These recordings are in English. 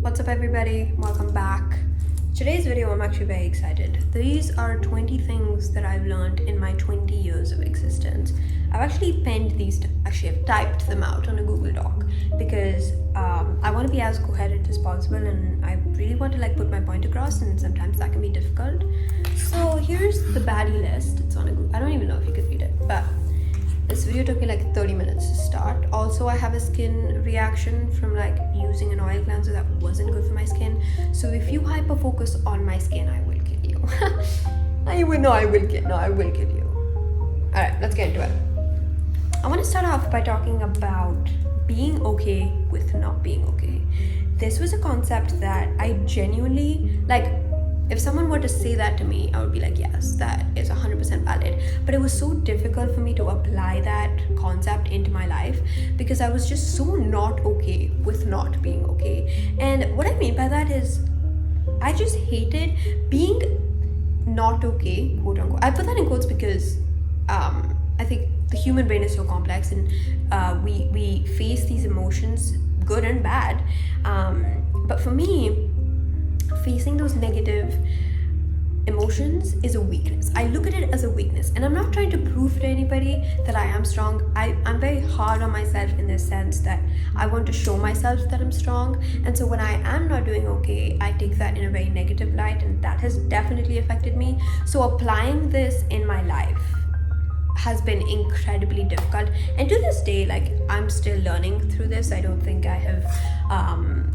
What's up everybody, welcome back. Today's video I'm actually very excited. These are 20 things that I've learned in my 20 years of existence. I've actually penned these, I've typed them out on a Google Doc because I want to be as coherent as possible and I really want to put my point across, and sometimes that can be difficult. So here's the baddie list. It's on a Google, I don't even know if you could read it, but this video took me 30 minutes to start. Also, I have a skin reaction from using an oil cleanser that wasn't good for my skin. So if you hyper focus on my skin, I will kill you. I will kill you. Alright, let's get into it. I want to start off by talking about being okay with not being okay. This was a concept that I genuinely if someone were to say that to me, I would be like, yes, that is 100% valid. But it was so difficult for me to apply that concept into my life because I was just so not okay with not being okay. And what I mean by that is I just hated being not okay, quote unquote. I put that in quotes because I think the human brain is so complex, and we face these emotions, good and bad. But for me, facing those negative emotions is a weakness. I look at it as a weakness, and I'm not trying to prove to anybody that I am strong. I'm very hard on myself in the sense that I want to show myself that I'm strong, and so when I am not doing okay, I take that in a very negative light, and that has definitely affected me. So applying this in my life has been incredibly difficult, and to this day I'm still learning through this. I don't think I have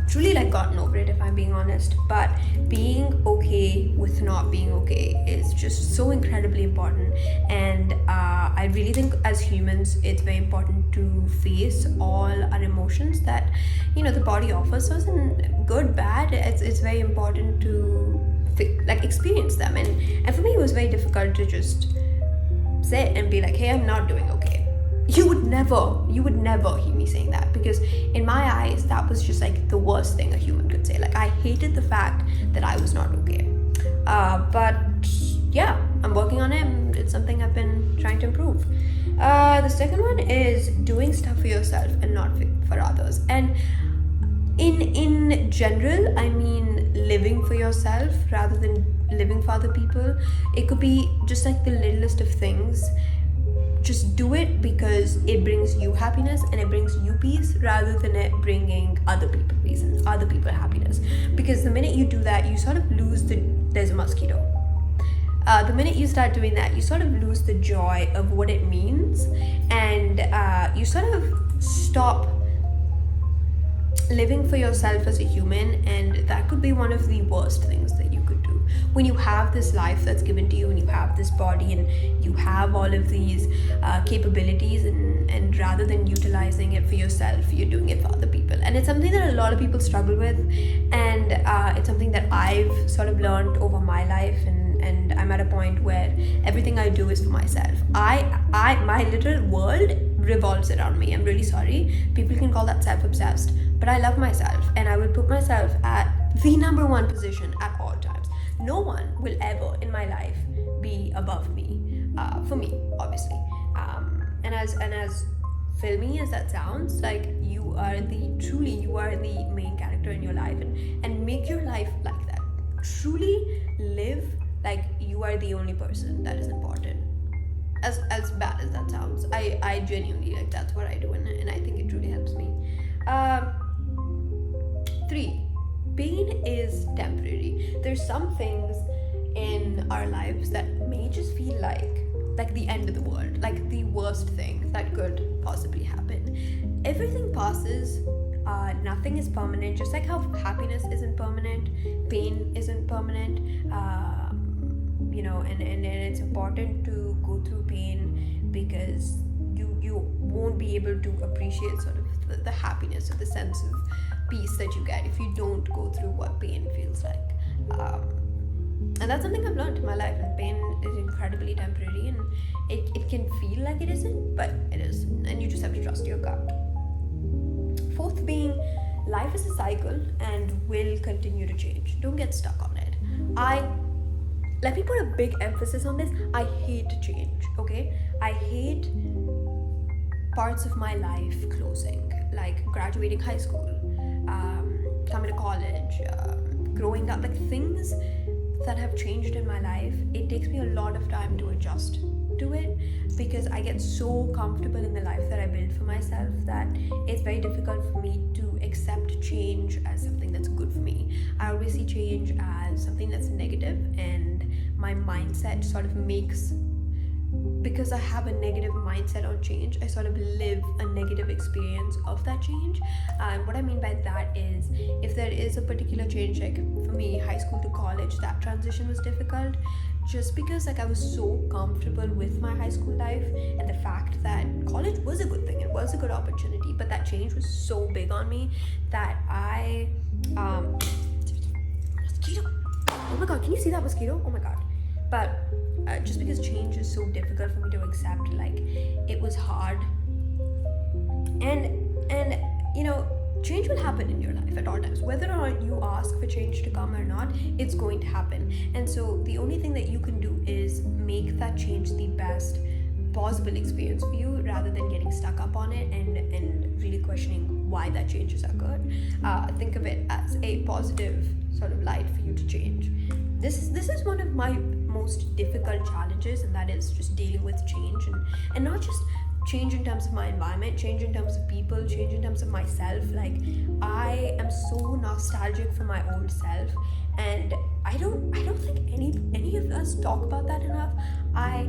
truly gotten over it, if I'm being honest, but being okay with not being okay is just so incredibly important. And I really think as humans it's very important to face all our emotions that the body offers us, and good, bad, it's very important to experience them. And for me it was very difficult to just sit and be like, hey, I'm not doing okay. You would never hear me saying that, because in my eyes that was just the worst thing a human could say. I hated the fact that I was not okay. But yeah, I'm working on it, and it's something I've been trying to improve. The second one is doing stuff for yourself and not for others. And in general, I mean living for yourself rather than living for other people. It could be just the littlest of things. Just do it because it brings you happiness and it brings you peace, rather than it bringing other people peace and other people happiness. Because the minute you do that, you sort of lose there's a mosquito. The minute you start doing that, you sort of lose the joy of what it means, and you sort of stop living for yourself as a human. And that could be one of the worst things that you could do when you have this life that's given to you, and you have this body, and you have all of these capabilities, and rather than utilizing it for yourself, you're doing it for other people. And it's something that a lot of people struggle with, and it's something that I've sort of learned over my life, and I'm at a point where everything I do is for myself. My little world revolves around me. I'm really sorry, people can call that self-obsessed, but I love myself, and I will put myself at the number one position at all times. No one will ever in my life be above me, for me, obviously. And as filmy as that sounds, you are the main character in your life, and make your life like that. Truly live like you are the only person that is important. As bad as that sounds, I genuinely that's what I do, and I think it truly helps me. 3. Pain is temporary. There's some things in our lives that may just feel like the end of the world, the worst thing that could possibly happen. Everything passes. Nothing is permanent. Just like how happiness isn't permanent, pain isn't permanent. And it's important to go through pain, because you won't be able to appreciate sort of the happiness or the sense of peace that you get if you don't go through what pain feels like. And that's something I've learned in my life, and pain is incredibly temporary, and it can feel like it isn't, but it is, and you just have to trust your gut. 4th being, life is a cycle and will continue to change. Don't get stuck on it. Let me put a big emphasis on this. I hate change, okay? I hate parts of my life closing, like graduating high school, coming to college, growing up, like things that have changed in my life, it takes me a lot of time to adjust to it, because I get so comfortable in the life that I build for myself that it's very difficult for me to accept change as something that's good for me. I always see change as something that's negative, and my mindset sort of makes, because I have a negative mindset on change, I sort of live a negative experience of that change. And what I mean by that is, if there is a particular change, like for me, high school to college, that transition was difficult, just because like I was so comfortable with my high school life and the fact that college was a good thing, it was a good opportunity, but that change was so big on me that I mosquito, oh my god, can you see that mosquito? Oh my god. But just because change is so difficult for me to accept, like it was hard, and change will happen in your life at all times, whether or not you ask for change to come or not, it's going to happen. And so the only thing that you can do is make that change the best possible experience for you, rather than getting stuck up on it and really questioning why that changes are good. Think of it as a positive sort of light for you to change. This is one of my most difficult challenges, and that is just dealing with change, and not just change in terms of my environment, change in terms of people, change in terms of myself. Like I am so nostalgic for my old self, and I don't think any of us talk about that enough. I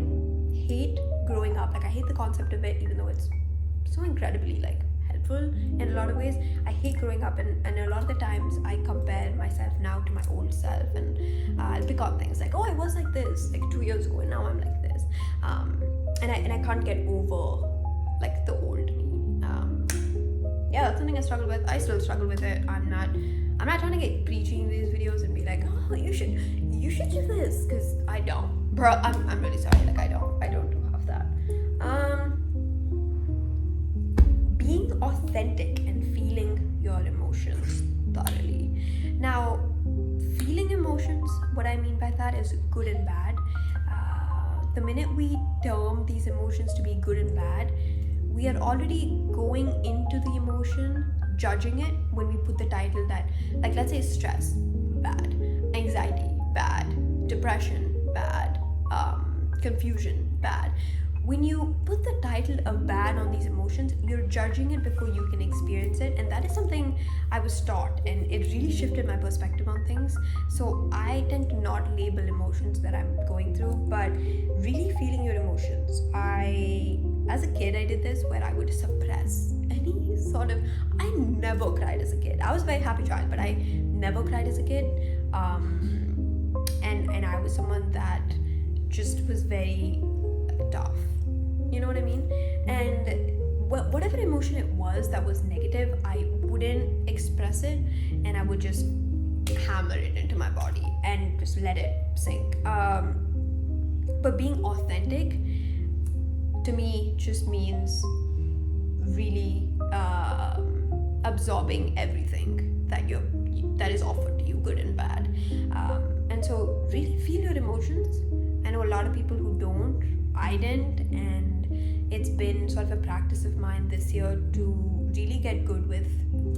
hate growing up. Like I hate the concept of it, even though it's so incredibly like helpful in a lot of ways. I hate growing up, and a lot of the times I compare myself now to my old self, and I'll pick on things like, oh, I was like this like 2 years ago, and now I'm like this, and I can't get over like the old me. Yeah, that's something I struggle with. I still struggle with it. I'm not trying to get preachy in these videos and be like, oh, you should do this, because I don't, bro. I'm really sorry. Like I don't do half that. Being authentic and feeling your emotions thoroughly. Now, feeling emotions, what I mean by that is good and bad. The minute we term these emotions to be good and bad, we are already going into the emotion, judging it when we put the title that, like, let's say stress, bad, anxiety, bad, depression, bad, confusion, bad. When you put the title of bad on these emotions, you're judging it before you can experience it, and that is something I was taught, and it really shifted my perspective on things. So I tend to not label emotions that I'm going through, but really feeling your emotions. As a kid, I did this where I would suppress any sort of, I never cried as a kid. I was a very happy child, but I never cried as a kid. And I was someone that just was very tough. You know what I mean? And whatever emotion it was that was negative, I wouldn't express it, and I would just hammer it into my body and just let it sink. But being authentic to me just means really absorbing everything that is offered to you, good and bad. And so really feel your emotions. I know a lot of people who don't. I didn't, and it's been sort of a practice of mine this year to really get good with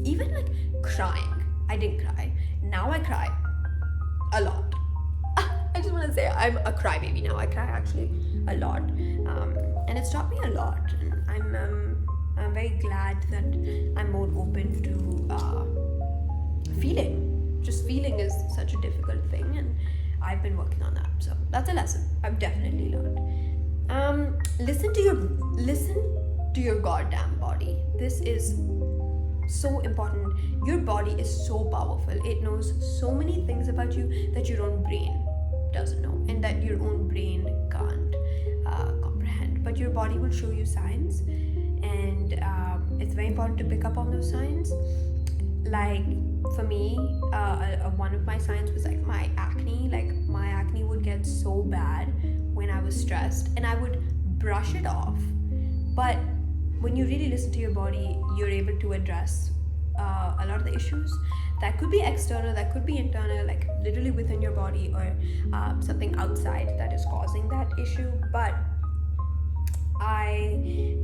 even like crying. I didn't cry. Now I cry a lot. I just want to say I'm a crybaby now. I cry actually a lot, and it's taught me a lot. And I'm very glad that I'm more open to feeling. Just feeling is such a difficult thing, and I've been working on that. So that's a lesson I've definitely learned. Listen to your goddamn body. This is so important. Your body is so powerful. It knows so many things about you that your own brain doesn't know, and that your own brain can't comprehend. But your body will show you signs, and it's very important to pick up on those signs. Like for me, one of my signs was like my acne. Like my acne would get so bad when I was stressed, and I would brush it off. But when you really listen to your body, you're able to address a lot of the issues. That could be external, that could be internal, like literally within your body, or something outside that is causing that issue. But I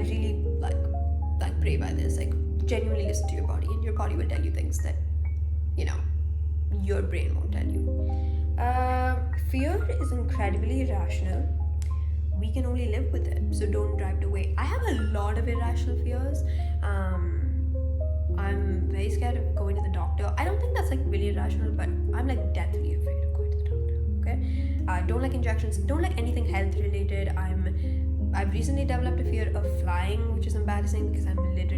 really like pray by this. Like genuinely listen to your body, and your body will tell you things that, you know, your brain won't tell you. Fear is incredibly irrational. We can only live with it, so don't drive it away. I have a lot of irrational fears. I'm very scared of going to the doctor. I don't think that's like really irrational, but I'm like deathly afraid of going to the doctor. Okay, don't like injections. Don't like anything health related. I've recently developed a fear of flying, which is embarrassing because I live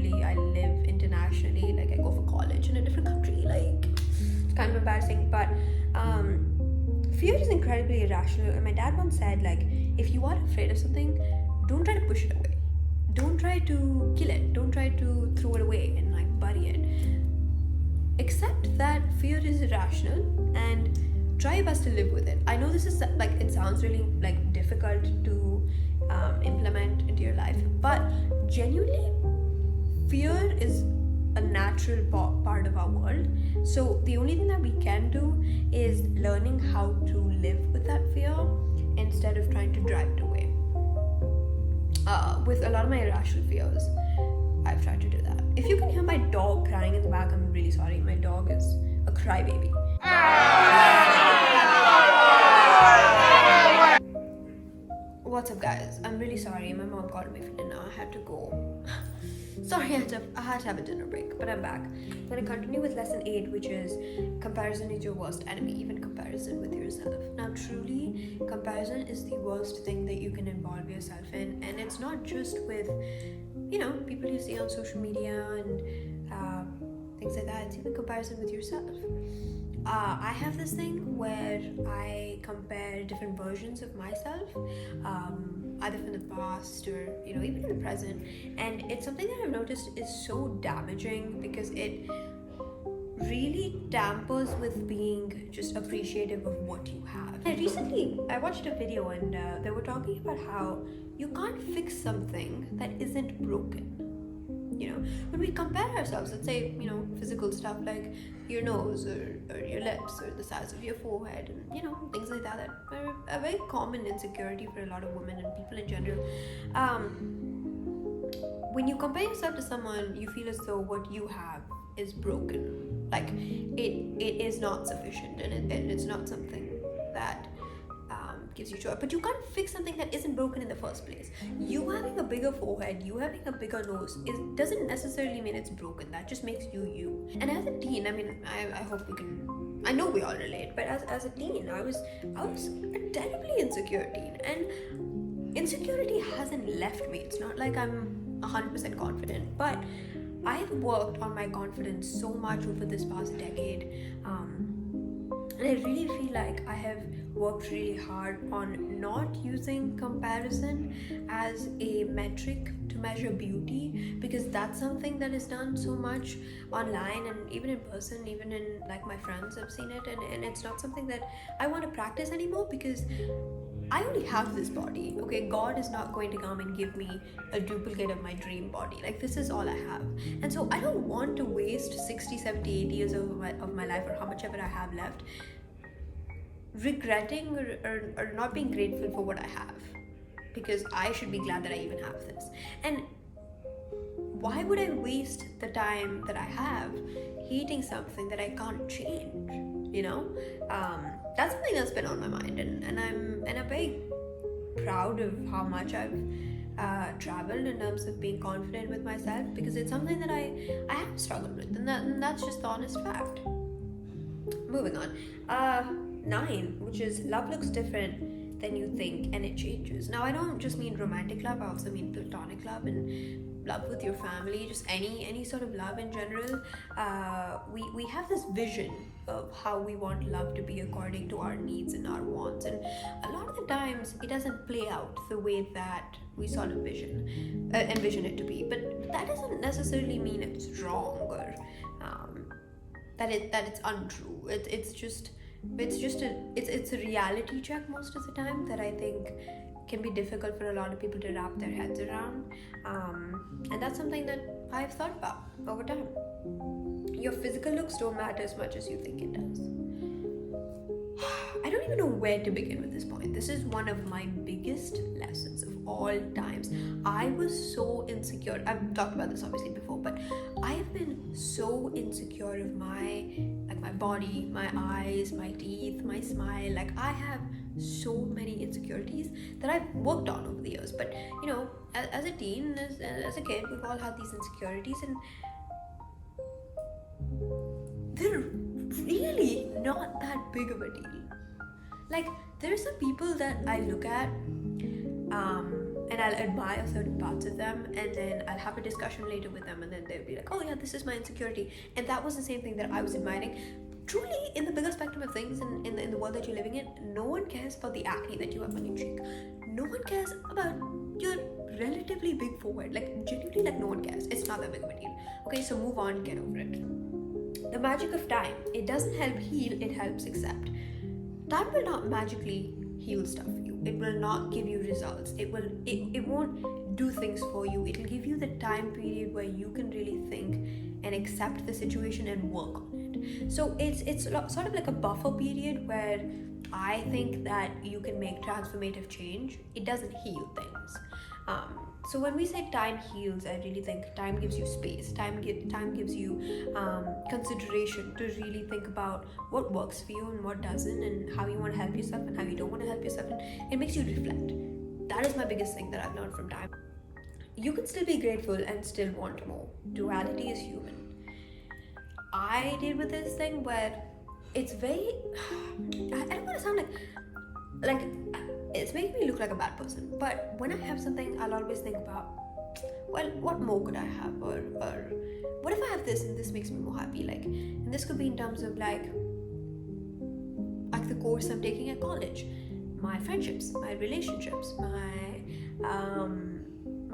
internationally. Like I go for college in a different country. Like it's kind of embarrassing, but fear is incredibly irrational. And my dad once said, like, if you are afraid of something, don't try to push it away. Don't try to kill it. Don't try to throw it away and like bury it. Accept that fear is irrational and try your best to live with it. I know this is like, it sounds really like difficult to implement into your life, but genuinely, fear is a natural part of our world. So the only thing that we can do is learning how to live with that fear instead of trying to drive it away. With a lot of my irrational fears, I've tried to do that. If you can hear my dog crying in the back, I'm really sorry. My dog is a crybaby. What's up, guys? I'm really sorry. My mom called me for dinner. I had to go. Sorry, I had to have a dinner break, but I'm back. I'm going to continue with lesson 8, which is comparison is your worst enemy, even comparison with yourself. Now, truly, comparison is the worst thing that you can involve yourself in, and it's not just with, you know, people you see on social media and things like that. It's even comparison with yourself. I have this thing where I compare different versions of myself, either from the past or, you know, even in the present, and it's something that I've noticed is so damaging because it really tampers with being just appreciative of what you have. I watched a video and they were talking about how you can't fix something that isn't broken. You know, when we compare ourselves, let's say, you know, physical stuff like your nose or your lips or the size of your forehead and, you know, things like that are a very common insecurity for a lot of women and people in general. When you compare yourself to someone, you feel as though what you have is broken. Like it is not sufficient and it's not something that gives you joy. But you can't fix something that isn't broken in the first place. You having a bigger forehead, you having a bigger nose, doesn't necessarily mean it's broken. That just makes you you. And as a teen, I mean, I hope you can, I know we all relate, but as a teen, I was a terribly insecure teen, and insecurity hasn't left me. It's not like I'm 100% confident, but I've worked on my confidence so much over this past decade, and I really feel like I have worked really hard on not using comparison as a metric to measure beauty, because that's something that is done so much online and even in person, even in like my friends have seen it, and it's not something that I want to practice anymore because I only have this body, okay? God is not going to come and give me a duplicate of my dream body. Like, this is all I have. And so I don't want to waste 60, 70, 80 years of my life, or how much ever I have left, regretting or not being grateful for what I have, because I should be glad that I even have this. And why would I waste the time that I have hating something that I can't change, you know? That's something that's been on my mind, and I'm very proud of how much I've traveled in terms of being confident with myself, because it's something that I have struggled with, and that's just the honest fact. Moving on. 9, which is love looks different than you think and it changes. Now, I don't just mean romantic love, I also mean platonic love and love with your family, just any sort of love in general. We have this vision of how we want love to be according to our needs and our wants, and a lot of the times it doesn't play out the way that we sort of envision it to be. But that doesn't necessarily mean it's wrong or that it's untrue. It's a reality check most of the time that I think can be difficult for a lot of people to wrap their heads around, and that's something that I've thought about over time. Your physical looks don't matter as much as you think it does. I don't even know where to begin with this point. This is one of my biggest lessons of all times. I was so insecure. I've talked about this obviously before, but I have been so insecure of my body, my eyes, my teeth, my smile. Like, I have so many insecurities that I've worked on over the years. But as a teen, as a kid, we've all had these insecurities, and they're really not that big of a deal. Like, there are some people that I look at, and I'll admire certain parts of them, and then I'll have a discussion later with them, and then they'll be like, oh yeah, this is my insecurity. And that was the same thing that I was admiring. Truly, in the bigger spectrum of things, in the world that you're living in, no one cares about the acne that you have on your cheek. No one cares about your relatively big forehead. Like, genuinely, like, no one cares. It's not that big of a deal. Okay, so move on, get over it. The magic of time. It doesn't help heal, it helps accept. Time will not magically heal stuff for you. It will not give you results. It won't do things for you. It'll give you the time period where you can really think and accept the situation and work on it. So it's sort of like a buffer period where I think that you can make transformative change. It doesn't heal things. So when we say time heals, I really think time gives you space. Time gives you consideration to really think about what works for you and what doesn't, and how you want to help yourself and how you don't want to help yourself, and it makes you reflect. That is my biggest thing that I've learned from time. You can still be grateful and still want more. Duality is human. I deal with this thing where it's very I don't want to sound like it's making me look like a bad person, but when I have something, I'll always think about, well, what more could I have, or what if I have this and this makes me more happy? Like, and this could be in terms of like the course I'm taking at college, my friendships, my relationships, my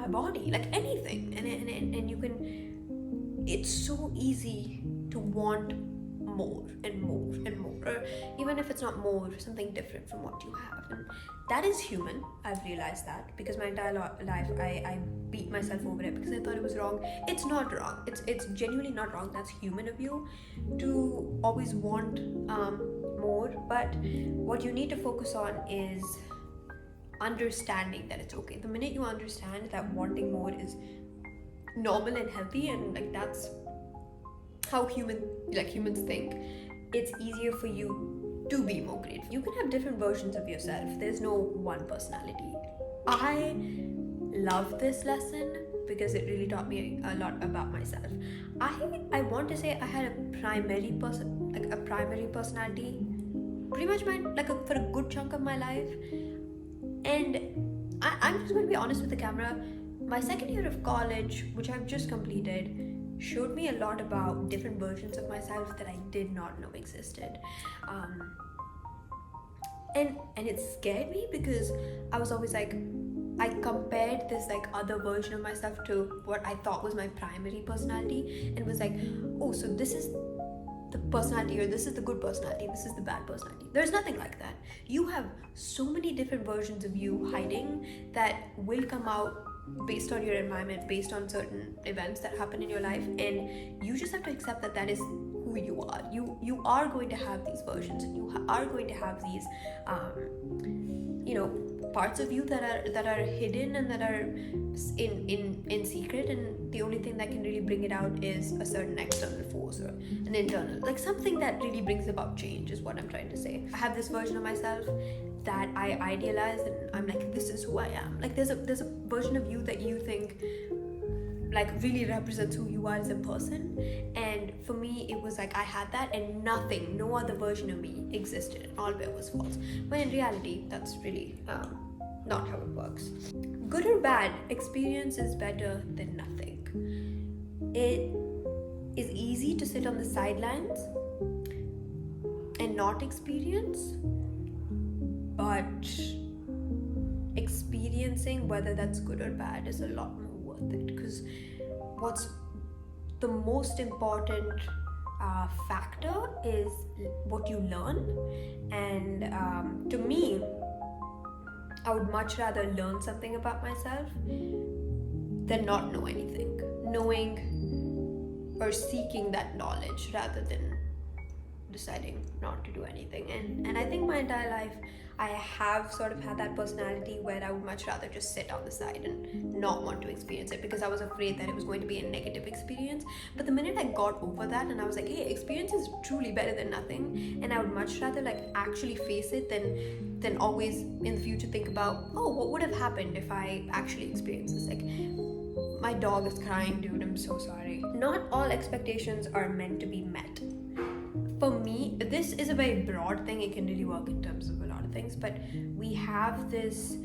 body, like anything. And you can, it's so easy to want more and more and more, or even if it's not more, something different from what you have. And that is human. I've realized that, because my entire life I beat myself over it because I thought it was wrong. It's not wrong. It's genuinely not wrong. That's human of you to always want more. But what you need to focus on is understanding that it's okay. The minute you understand that wanting more is normal and healthy, and like that's how humans think, it's easier for you to be more grateful. You can have different versions of yourself. There's no one personality. I love this lesson because it really taught me a lot about myself. I want to say I had a primary personality pretty much for a good chunk of my life. And I'm just going to be honest with the camera. My second year of college, which I've just completed, showed me a lot about different versions of myself that I did not know existed. And it scared me because I was always like, I compared this like other version of myself to what I thought was my primary personality, and was like, oh, so this is the personality, or this is the good personality, this is the bad personality. There's nothing like that. You have so many different versions of you hiding that will come out based on your environment, based on certain events that happen in your life, and you just have to accept that that is who you are. You are going to have these versions, and you are going to have these parts of you that are hidden and that are in secret, and the only thing that can really bring it out is a certain external force or an internal, like something that really brings about change, is what I'm trying to say. I have this version of myself that I idealize, and I'm like, this is who I am. Like there's a version of you that you think like really represents who you are as a person, and for me it was like I had that, and no other version of me existed, and all of it was false. But in reality, that's really not how it works. Good or bad, experience is better than nothing. It is easy to sit on the sidelines and not experience, but experiencing, whether that's good or bad, is a lot more worth it, because what's the most important factor is what you learn. And to me, I would much rather learn something about myself than not know anything. Knowing or seeking that knowledge rather than deciding not to do anything. And I think my entire life I have sort of had that personality where I would much rather just sit on the side and not want to experience it, because I was afraid that it was going to be a negative experience. But the minute I got over that and I was like, hey, experience is truly better than nothing, and I would much rather like actually face it than always in the future think about, oh, what would have happened if I actually experienced this. Like, my dog is crying, dude, I'm so sorry. Not all expectations are meant to be met. For me, this is a very broad thing. It can really work in terms of a lot of things, but we have this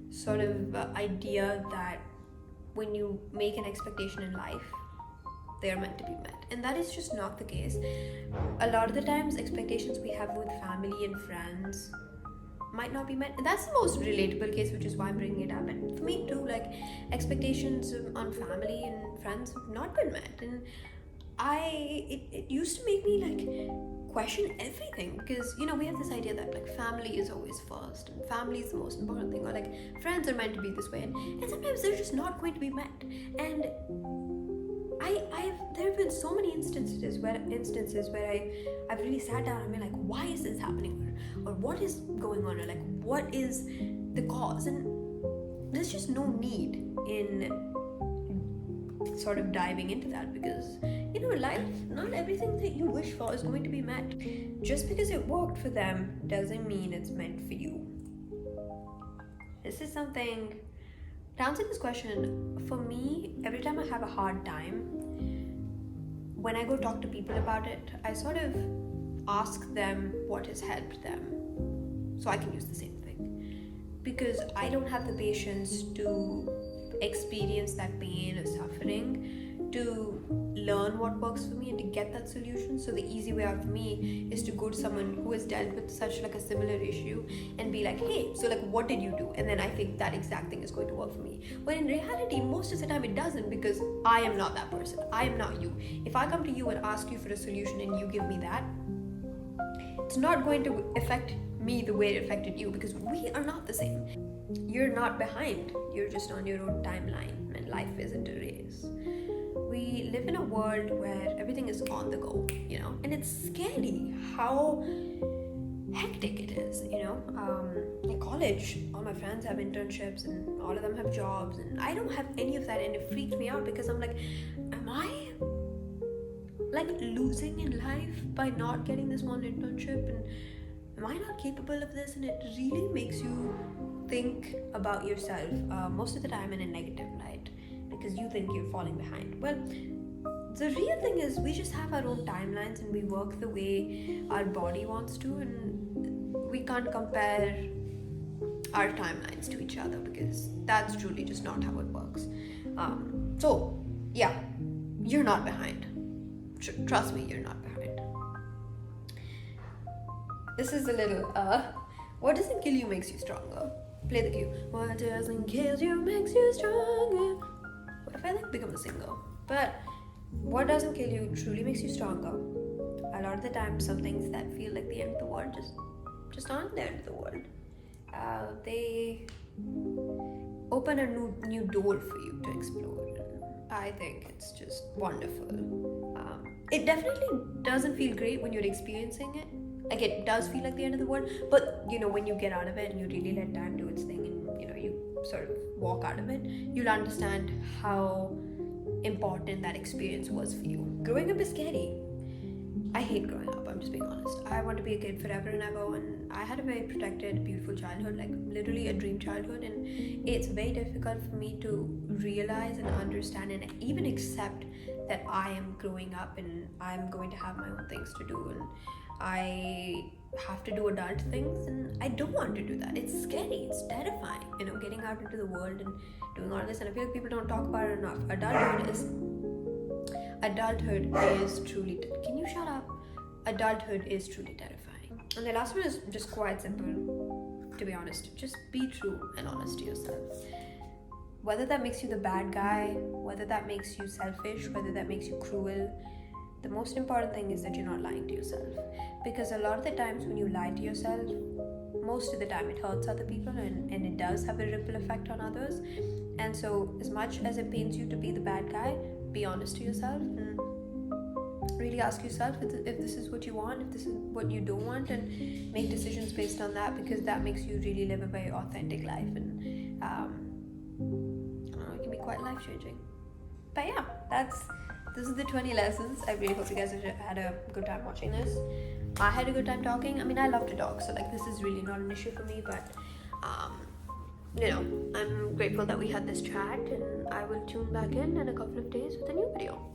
sort of idea that when you make an expectation in life, they are meant to be met, and that is just not the case. A lot of the times, expectations we have with family and friends might not be met, and that's the most relatable case, which is why I'm bringing it up. And for me too, like, expectations on family and friends have not been met, and it used to make me like question everything, because we have this idea that like family is always first and family is the most important thing, or like friends are meant to be this way, and sometimes they're just not going to be met. And there have been so many instances where I've really sat down and been like, why is this happening, or what is going on, or like what is the cause? And there's just no need in sort of diving into that, because life, not everything that you wish for is going to be met. Just because it worked for them doesn't mean it's meant for you. This is something, to answer this question, for me, every time I have a hard time, when I go talk to people about it, I sort of ask them what has helped them, so I can use the same thing, because I don't have the patience to experience that pain or suffering to learn what works for me and to get that solution. So the easy way out for me is to go to someone who has dealt with such like a similar issue and be like, hey, so like what did you do? And then I think that exact thing is going to work for me. But in reality, most of the time it doesn't, because I am not that person. I am not you. If I come to you and ask you for a solution and you give me that, it's not going to affect me the way it affected you, because we are not the same. You're not behind, you're just on your own timeline, and life isn't a race. We live in a world where everything is on the go, and it's scary how hectic it is, in college, all my friends have internships and all of them have jobs, and I don't have any of that, and it freaked me out, because I'm like, am I like losing in life by not getting this one internship, and am I not capable of this? And it really makes you think about yourself most of the time in a negative light, because you think you're falling behind. Well, the real thing is we just have our own timelines and we work the way our body wants to, and we can't compare our timelines to each other, because that's truly just not how it works. So yeah, you're not behind. Trust me, you're not behind. This is a little what doesn't kill you makes you stronger. Play the cue. What doesn't kill you makes you stronger. What if I like become a singer? But what doesn't kill you truly makes you stronger. A lot of the time, some things that feel like the end of the world just aren't the end of the world. They open a new door for you to explore. I think it's just wonderful. It definitely doesn't feel great when you're experiencing it. Like, it does feel like the end of the world, but when you get out of it and you really let time do its thing, and you sort of walk out of it, you'll understand how important that experience was for you. Growing up is scary. I hate growing up, I'm just being honest. I want to be a kid forever and ever, and I had a very protected, beautiful childhood, like literally a dream childhood, and it's very difficult for me to realize and understand and even accept that I am growing up and I'm going to have my own things to do, and I have to do adult things, and I don't want to do that. It's scary, it's terrifying, getting out into the world and doing all this, and I feel like people don't talk about it enough. Adulthood is truly, can you shut up? Adulthood is truly terrifying. And the last one is just quite simple, to be honest. Just be true and honest to yourself. Whether that makes you the bad guy, whether that makes you selfish, whether that makes you cruel, the most important thing is that you're not lying to yourself. Because a lot of the times when you lie to yourself, most of the time it hurts other people, and it does have a ripple effect on others. And so as much as it pains you to be the bad guy, be honest to yourself and really ask yourself if this is what you want, if this is what you don't want, and make decisions based on that, because that makes you really live a very authentic life. And I don't know, it can be quite life changing. But yeah, this is the 20 lessons. I really hope you guys had a good time watching this. I had a good time talking. I mean, I love to talk, so like this is really not an issue for me. But you know, I'm grateful that we had this chat, and I will tune back in a couple of days with a new video.